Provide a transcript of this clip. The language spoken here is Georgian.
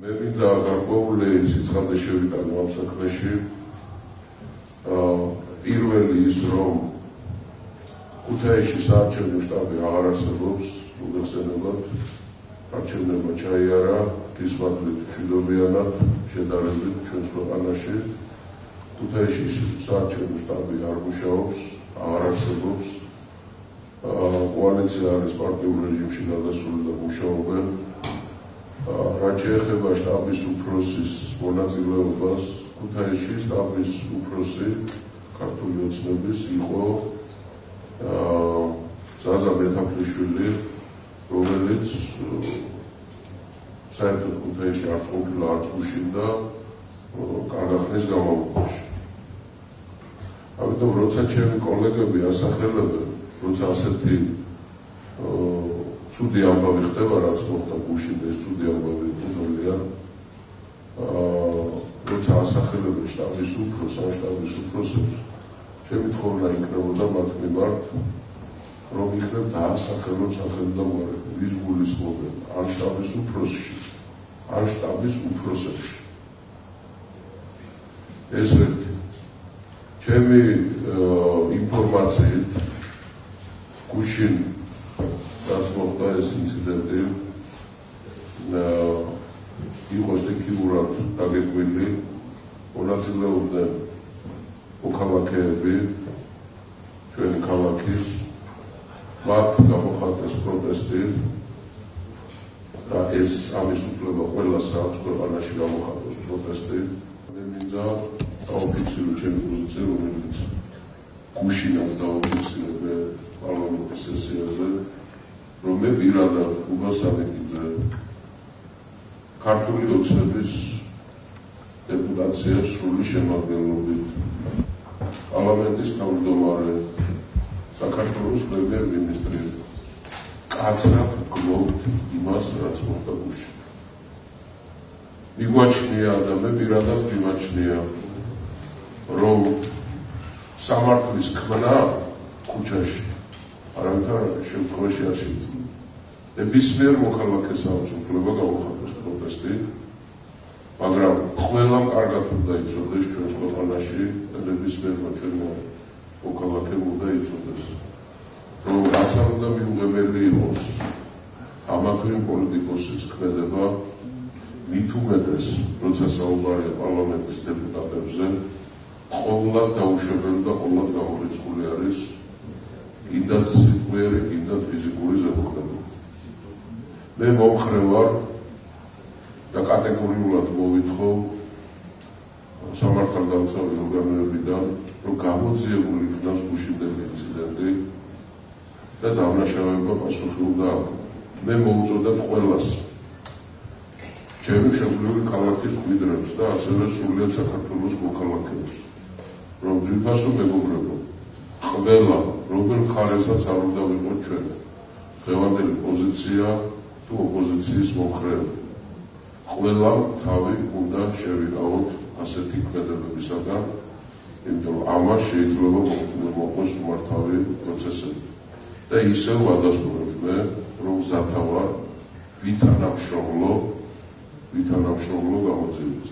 მე მინდა გარკვეული სიცხადე შევიტანო ამ საქმეში. პირველი ის, რომ ქუთაისში საარჩევნო შტაბი აღარ არსებობს, უგრძელებად არჩევნება ჩაიარა გისმართლით მშვიდობიანად შედარებით ჩვენს ქვეყანაში. ქუთაისში საარჩევნო შტაბი არ მუშაობს, აღარ არსებობს. კოალიცია არის პარტიულ რეჟიმში გადასული და მუშაობენ. რაც შეეხება შტაბის უფროსის მონაწილეობას ქუთაისში, შტაბის უფროსი ქართული ოცნების იყო ზაზა მეთაფლიშვილი, რომელიც საერთოდ ქუთაისში არც ყოფილა, არც უშინდა კარგა ხნის განმავლობაში. ამიტომ როცა ჩემი კოლეგები ასახელებენ, როცა ასეთი ცუდი ამბავი ხდება, რაც მოხდა გუშინდა, ეს ცუდი ამბავი უძველია. როცა ასახელებენ შტაბის უფროსს, ან შტაბის უფროსებს, ჩემი თხოვნა იქნებოდა მათ მიმართ, რომ იქნებ დაასახელონ სახელმწიფოები, ვის გულისხმობენ, ან შტაბის უფროსში, ან შტაბის უფროსებში. ეს ერთი. ჩემი ინფორმაციით, გუშინ რაც მოხდა ეს ინციდენტი, იყო სტიქიურად დაგეგმილი, მონაწილეობდნენ მოქალაქეები ჩვენი ქალაქის, მათ გამოხატეს პროტესტი და ეს ამის უფლება ყველას აქვს ქვეყანაში გამოხატოს პროტესტი. მე მინდა დაუფიქსირო ჩემი პოზიცია, რომელიც გუშინაც დაუფიქსირებე პარლამენტის სესიაზე, რომ მე პირადად კუბა სამიკიძე ქართული ოცნების დეპუტაციას სრული შემადგენლობით პარლამენტის თავმჯდომარე საქართველოს პრემიერ-მინისტრი კაცრად გლოვთ იმას, რაც მოხდა გუშინ. მიგვაჩნია და მე პირადად მიმაჩნია, რომ სამართლის ქმნა ქუჩაში არავითარ შემთხვევაში არ შეიძლება. ნებისმიერ მოქალაქეს აქვს უფლება გამოხატოს პროტესტი, მაგრამ ყველამ კარგად უნდა იცოდეს ჩვენს ქვეყანაში და ნებისმიერმა ჩვენმა მოქალაქემ უნდა იცოდეს, რომ რაც არ უნდა მიუღებელი იყოს ამაქვე პოლიტიკოსის ქმედება, მით უმეტეს, როცა საუბარია პარლამენტის დეპუტატებზე, ყოვლად დაუშვებელი და ყოვლად გამორიცხული არის კიდაც სიტყვიერი, კიდაც ფიზიკური ზემოქმედება. მე მომხრე ვარ და კატეგორიულად მოვითხოვ სამართალდამცავი ორგანოებიდან, რომ გამოძიებული იქნას გუშინდელი ინციდენტი და დამნაშავეობა პასუხი უნდა აქვს. მე მოვუწოდებ ყველას, ჩემი შემდგომი ქალაქის მკვიდრებს და ასევე სრულიად საქართველოს მოქალაქეებს, რომ ძვირფასო მეგობრებო, ყველა რომელ მხარესაც არ უნდა ვიყოთ ჩვენ, დღევანდელი პოზიცია თუ ოპოზიციის მომხრეები, ყველამ თავი უნდა შევიკავოთ ასეთი ქმედებებისაგან, იმიტომ რომ ამას შეიძლება მოყოს უმართავი პროცესები. და ისევ ვადასტურებ მე, რომ მზათა ვარ ვითანამშრომლო გამოძიებას.